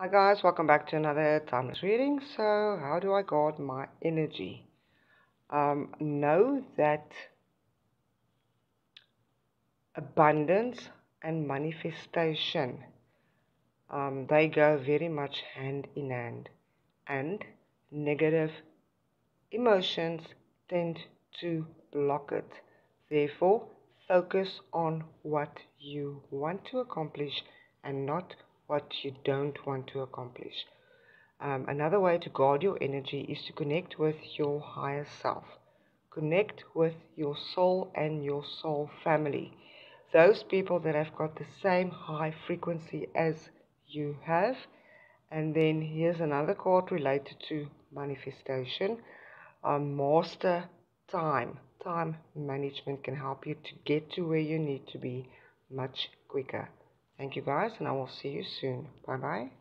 Hi guys, welcome back to another timeless reading. So, how do I guard my energy? Know that abundance and manifestation, they go very much hand in hand, and negative emotions tend to block it. Therefore, focus on what you want to accomplish and not what you don't want to accomplish. Another way to guard your energy is to connect with your higher self. Connect with your soul and your soul family. Those people that have got the same high frequency as you have. And then here's another card related to manifestation. Master time. Time management can help you to get to where you need to be much quicker. Thank you guys, and I will see you soon. Bye bye.